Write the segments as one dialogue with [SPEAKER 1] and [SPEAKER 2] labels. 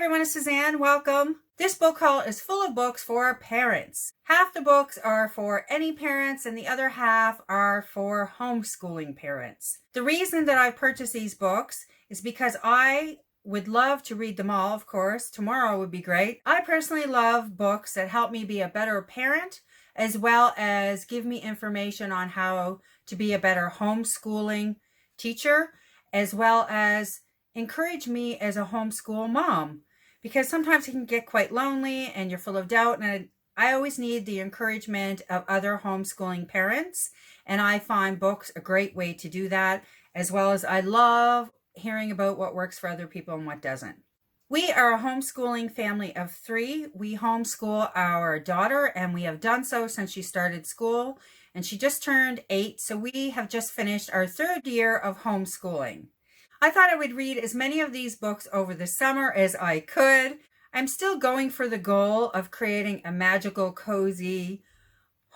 [SPEAKER 1] everyone, it's Suzanne. Welcome. This book haul is full of books for parents. Half the books are for any parents and the other half are for homeschooling parents. The reason that I purchased these books is because I would love to read them all, of course. Tomorrow would be great. I personally love books that help me be a better parent, as well as give me information on how to be a better homeschooling teacher, as well as encourage me as a homeschool mom, because sometimes it can get quite lonely and you're full of doubt, and I always need the encouragement of other homeschooling parents, and I find books a great way to do that, as well as I love hearing about what works for other people and what doesn't. We are a homeschooling family of 3. We homeschool our daughter, and we have done so since she started school, and she just turned 8, so we have just finished our 3rd year of homeschooling. I thought I would read as many of these books over the summer as I could. I'm still going for the goal of creating a magical, cozy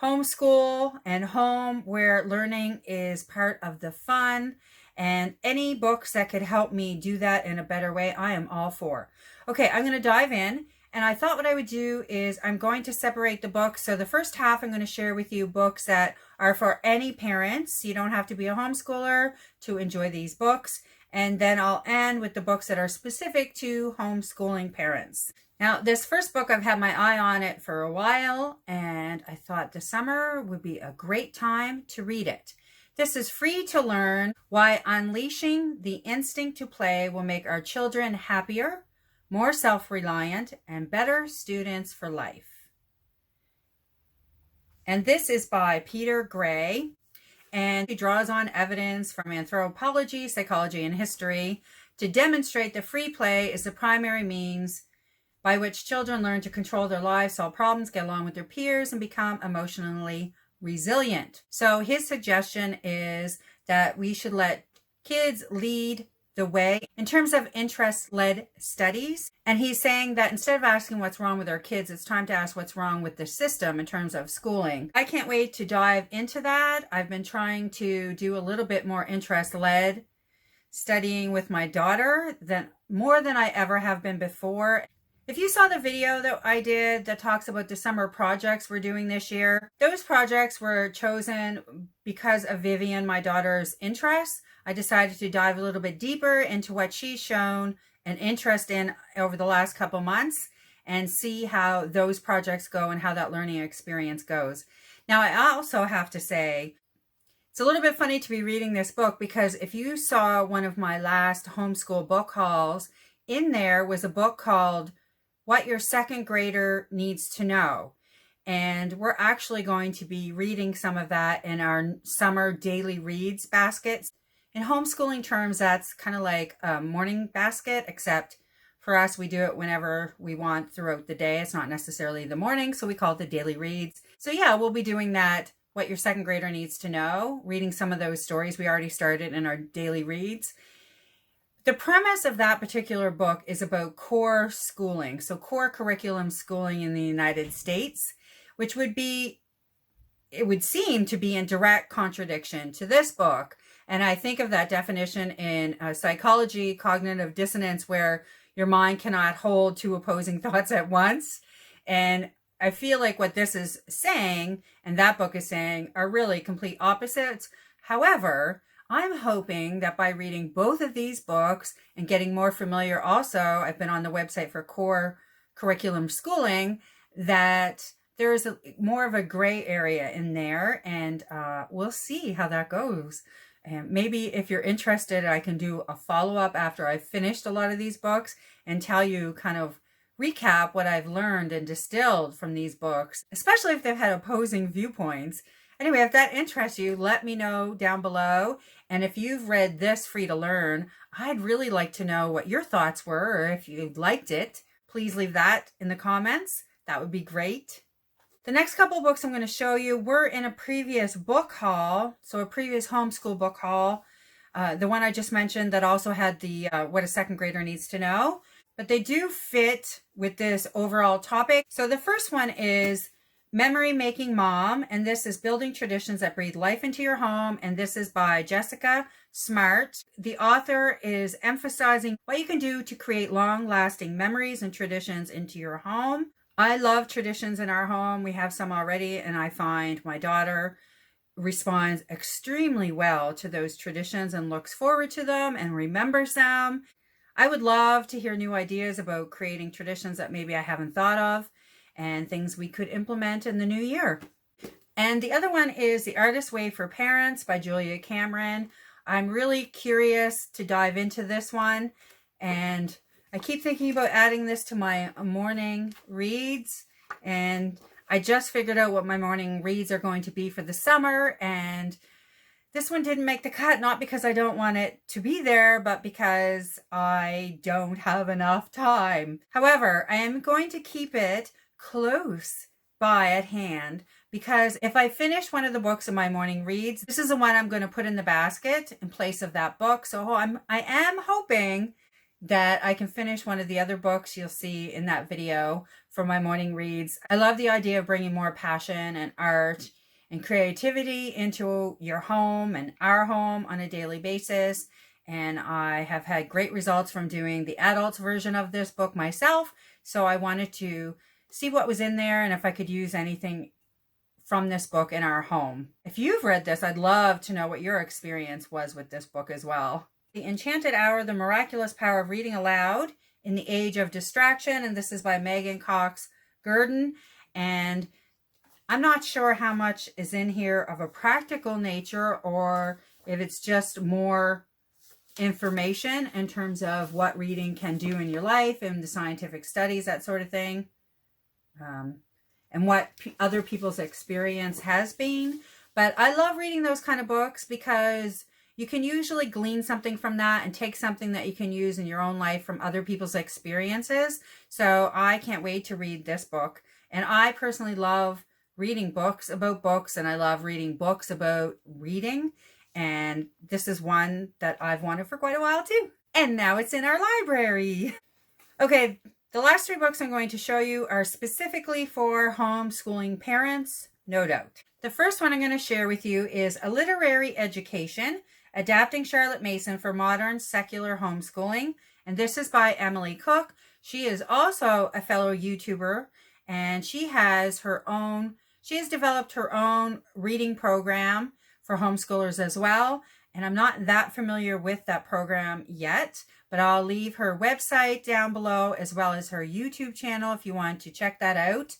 [SPEAKER 1] homeschool and home where learning is part of the fun, and any books that could help me do that in a better way, I am all for. Okay, I'm going to dive in, and I thought what I would do is I'm going to separate the books. So the first half, I'm going to share with you books that are for any parents. You don't have to be a homeschooler to enjoy these books. And then I'll end with the books that are specific to homeschooling parents. Now, this first book, I've had my eye on it for a while, and I thought the summer would be a great time to read it. This is Free to Learn: Why Unleashing the Instinct to Play Will Make Our Children Happier, More Self-Reliant, and Better Students for Life. And this is by Peter Gray. And he draws on evidence from anthropology, psychology, and history to demonstrate that free play is the primary means by which children learn to control their lives, solve problems, get along with their peers, and become emotionally resilient. So his suggestion is that we should let kids lead the way in terms of interest-led studies. And he's saying that instead of asking what's wrong with our kids, it's time to ask what's wrong with the system in terms of schooling. I can't wait to dive into that. I've been trying to do a little bit more interest-led studying with my daughter, more than I ever have been before. If you saw the video that I did that talks about the summer projects we're doing this year, those projects were chosen because of Vivian, my daughter's interests. I decided to dive a little bit deeper into what she's shown an interest in over the last couple months and see how those projects go and how that learning experience goes. Now, I also have to say, it's a little bit funny to be reading this book, because if you saw one of my last homeschool book hauls, in there was a book called What Your Second Grader Needs to Know. And we're actually going to be reading some of that in our summer daily reads baskets. In homeschooling terms, that's kind of like a morning basket, except for us, we do it whenever we want throughout the day. It's not necessarily the morning, so we call it the daily reads. So yeah, we'll be doing that, What Your Second Grader Needs to Know, reading some of those stories we already started in our daily reads. The premise of that particular book is about core schooling, so core curriculum schooling in the United States, which would be, it would seem to be in direct contradiction to this book. And I think of that definition in psychology, cognitive dissonance, where your mind cannot hold 2 opposing thoughts at once. And I feel like what this is saying and that book is saying are really complete opposites. However, I'm hoping that by reading both of these books and getting more familiar also, I've been on the website for core curriculum schooling, that there's more of a gray area in there, and we'll see how that goes. And maybe if you're interested, I can do a follow-up after I've finished a lot of these books and tell you, kind of recap what I've learned and distilled from these books, especially if they've had opposing viewpoints. Anyway, if that interests you, let me know down below. And if you've read this Free to Learn, I'd really like to know what your thoughts were, or if you liked it. Please leave that in the comments. That would be great. The next couple books I'm going to show you were in a previous book haul, so a previous homeschool book haul. The one I just mentioned that also had the What a Second Grader Needs to Know. But they do fit with this overall topic. So the first one is Memory Making Mom, and this is Building Traditions That Breathe Life into Your Home, and this is by Jessica Smartt. The author is emphasizing what you can do to create long-lasting memories and traditions into your home. I love traditions in our home. We have some already, and I find my daughter responds extremely well to those traditions and looks forward to them and remembers them. I would love to hear new ideas about creating traditions that maybe I haven't thought of and things we could implement in the new year. And the other one is The Artist's Way for Parents by Julia Cameron. I'm really curious to dive into this one, and I keep thinking about adding this to my morning reads, and I just figured out what my morning reads are going to be for the summer, and this one didn't make the cut, not because I don't want it to be there, but because I don't have enough time. However, I am going to keep it close by at hand, because if I finish one of the books in my morning reads, this is the one I'm going to put in the basket in place of that book. So I am hoping that I can finish one of the other books you'll see in that video for my morning reads. I love the idea of bringing more passion and art and creativity into your home and our home on a daily basis. And I have had great results from doing the adults version of this book myself. So I wanted to see what was in there and if I could use anything from this book in our home. If you've read this, I'd love to know what your experience was with this book as well. The Enchanted Hour, The Miraculous Power of Reading Aloud in the Age of Distraction. And this is by Megan Cox Gurdon. And I'm not sure how much is in here of a practical nature or if it's just more information in terms of what reading can do in your life and the scientific studies, that sort of thing. And what other people's experience has been. But I love reading those kind of books because you can usually glean something from that and take something that you can use in your own life from other people's experiences. So I can't wait to read this book. And I personally love reading books about books, and I love reading books about reading. And this is one that I've wanted for quite a while too. And now it's in our library. Okay, the last 3 books I'm going to show you are specifically for homeschooling parents, no doubt. The first one I'm going to share with you is A Literary Education, Adapting Charlotte Mason for Modern Secular Homeschooling. And this is by Emily Cook. She is also a fellow YouTuber, and she has developed her own reading program for homeschoolers as well. And I'm not that familiar with that program yet, but I'll leave her website down below as well as her YouTube channel if you want to check that out.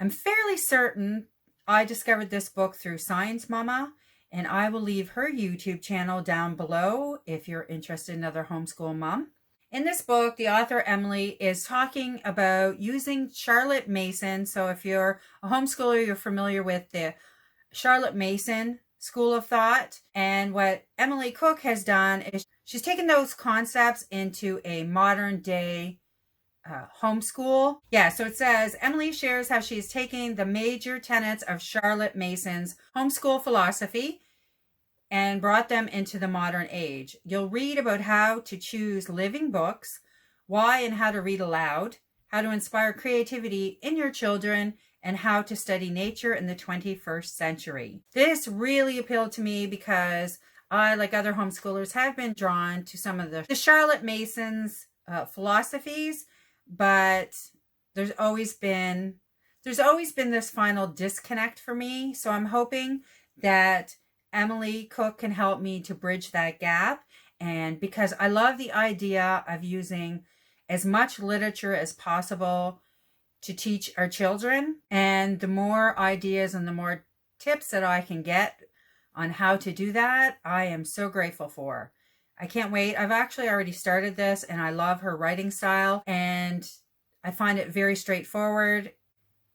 [SPEAKER 1] I'm fairly certain I discovered this book through Science Mama, and I will leave her YouTube channel down below if you're interested in another homeschool mom. In this book, the author Emily is talking about using Charlotte Mason. So if you're a homeschooler, you're familiar with the Charlotte Mason school of thought. And what Emily Cook has done is she's taken those concepts into a modern day homeschool. Yeah, so it says, Emily shares how she's taking the major tenets of Charlotte Mason's homeschool philosophy and brought them into the modern age. You'll read about how to choose living books, why and how to read aloud, how to inspire creativity in your children, and how to study nature in the 21st century. This really appealed to me because I, like other homeschoolers, have been drawn to some of the Charlotte Mason's philosophies, but there's always been this final disconnect for me. So I'm hoping that Emily Cook can help me to bridge that gap. And because I love the idea of using as much literature as possible to teach our children, and the more ideas and the more tips that I can get on how to do that, I am so grateful for. I can't wait. I've actually already started this, and I love her writing style, and I find it very straightforward.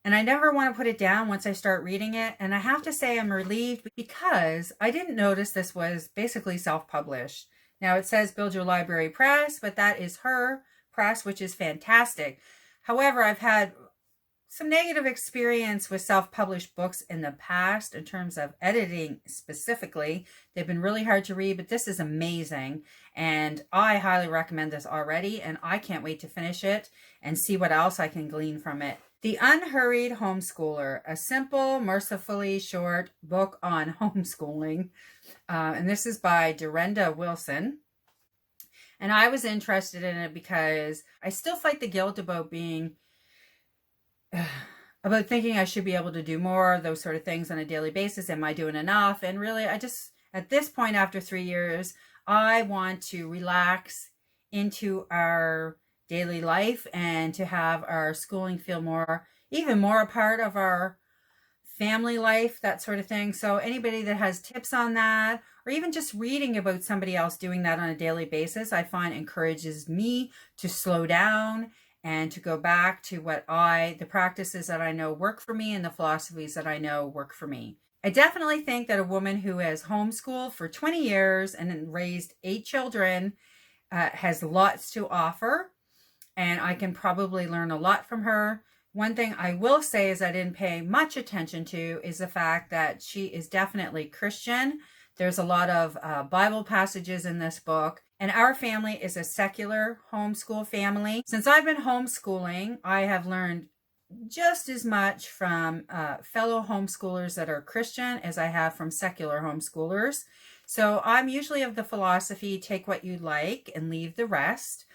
[SPEAKER 1] And I never want to put it down once I start reading it. And I have to say I'm relieved because I didn't notice this was basically self-published. Now it says Build Your Library Press, but that is her press, which is fantastic. However, I've had some negative experience with self-published books in the past in terms of editing specifically. They've been really hard to read, but this is amazing. And I highly recommend this already, and I can't wait to finish it and see what else I can glean from it The Unhurried Homeschooler, a simple, mercifully short book on homeschooling. And this is by Durenda Wilson. And I was interested in it because I still fight the guilt about about thinking I should be able to do more, those sort of things on a daily basis. Am I doing enough? And really, at this point, after 3 years, I want to relax into our daily life and to have our schooling feel even more a part of our family life, that sort of thing. So anybody that has tips on that, or even just reading about somebody else doing that on a daily basis, I find encourages me to slow down and to go back to the practices that I know work for me and the philosophies that I know work for me. I definitely think that a woman who has homeschooled for 20 years and raised 8 children has lots to offer, and I can probably learn a lot from her. One thing I will say is I didn't pay much attention to is the fact that she is definitely Christian. There's a lot of Bible passages in this book. And our family is a secular homeschool family. Since I've been homeschooling, I have learned just as much from fellow homeschoolers that are Christian as I have from secular homeschoolers. So I'm usually of the philosophy, take what you like and leave the rest.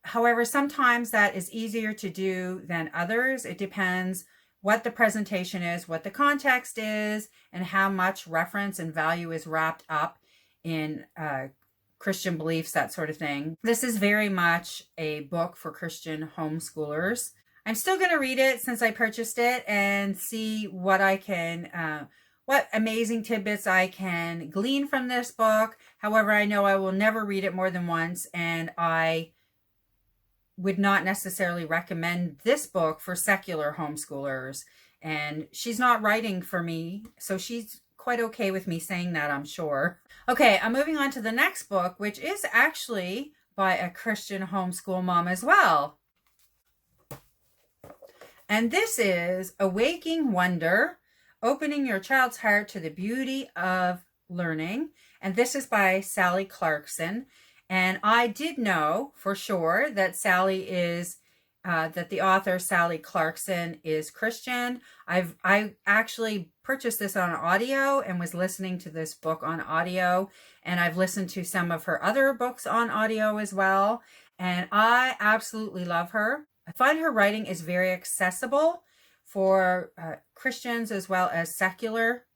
[SPEAKER 1] However, sometimes that is easier to do than others. It depends what the presentation is, what the context is, and how much reference and value is wrapped up in Christian beliefs, that sort of thing. This is very much a book for Christian homeschoolers. I'm still going to read it since I purchased it and see what what amazing tidbits I can glean from this book. However, I know I will never read it more than once, and I would not necessarily recommend this book for secular homeschoolers. And she's not writing for me, so she's quite okay with me saying that, I'm sure. Okay, I'm moving on to the next book, which is actually by a Christian homeschool mom as well. And this is Awaking Wonder, Opening Your Child's Heart to the Beauty of Learning. And this is by Sally Clarkson. And I did know for sure that that the author Sally Clarkson is Christian. I actually purchased this on audio and was listening to this book on audio, and I've listened to some of her other books on audio as well, and I absolutely love her. I find her writing is very accessible for Christians as well as secular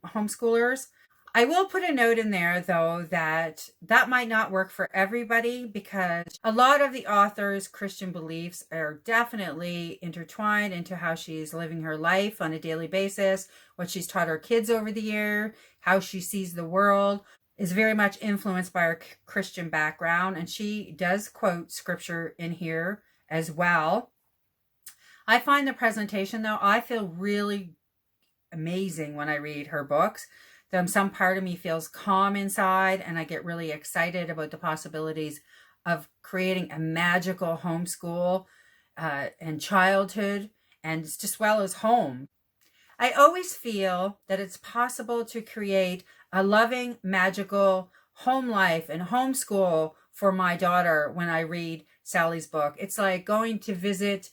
[SPEAKER 1] homeschoolers. I will put a note in there, though, that might not work for everybody, because a lot of the author's Christian beliefs are definitely intertwined into how she's living her life on a daily basis, what she's taught her kids over the year, how she sees the world is very much influenced by her Christian background, and she does quote scripture in here as well. I find the presentation, though, I feel really amazing when I read her books. Some part of me feels calm inside, and I get really excited about the possibilities of creating a magical homeschool and childhood, and just well as home. I always feel that it's possible to create a loving, magical home life and homeschool for my daughter when I read Sally's book. It's like going to visit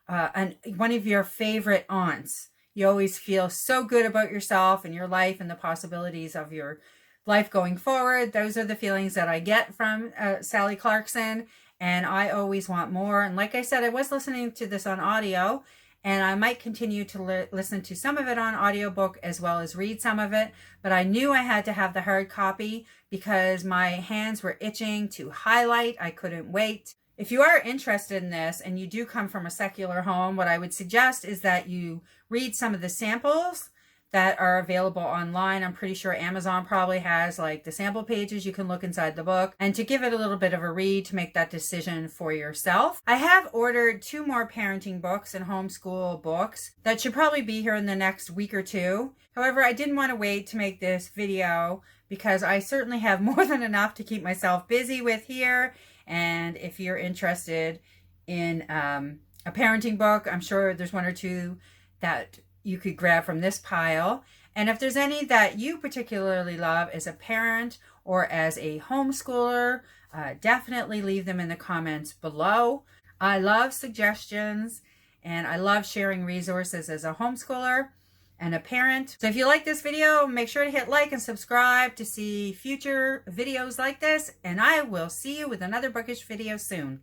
[SPEAKER 1] one of your favorite aunts. You always feel so good about yourself and your life and the possibilities of your life going forward. Those are the feelings that I get from Sally Clarkson, and I always want more. And like I said, I was listening to this on audio, and I might continue to listen to some of it on audiobook as well as read some of it, but I knew I had to have the hard copy because my hands were itching to highlight. I couldn't wait. If you are interested in this and you do come from a secular home, what I would suggest is that you read some of the samples that are available online. I'm pretty sure Amazon probably has like the sample pages you can look inside the book, and to give it a little bit of a read to make that decision for yourself. I have ordered 2 more parenting books and homeschool books that should probably be here in the next week or 2. However, I didn't want to wait to make this video because I certainly have more than enough to keep myself busy with here. And if you're interested in a parenting book, I'm sure there's 1 or 2 that you could grab from this pile. And if there's any that you particularly love as a parent or as a homeschooler, definitely leave them in the comments below. I love suggestions, And I love sharing resources as a homeschooler and a parent. So if you like this video, make sure to hit like and subscribe to see future videos like this. And I will see you with another bookish video soon.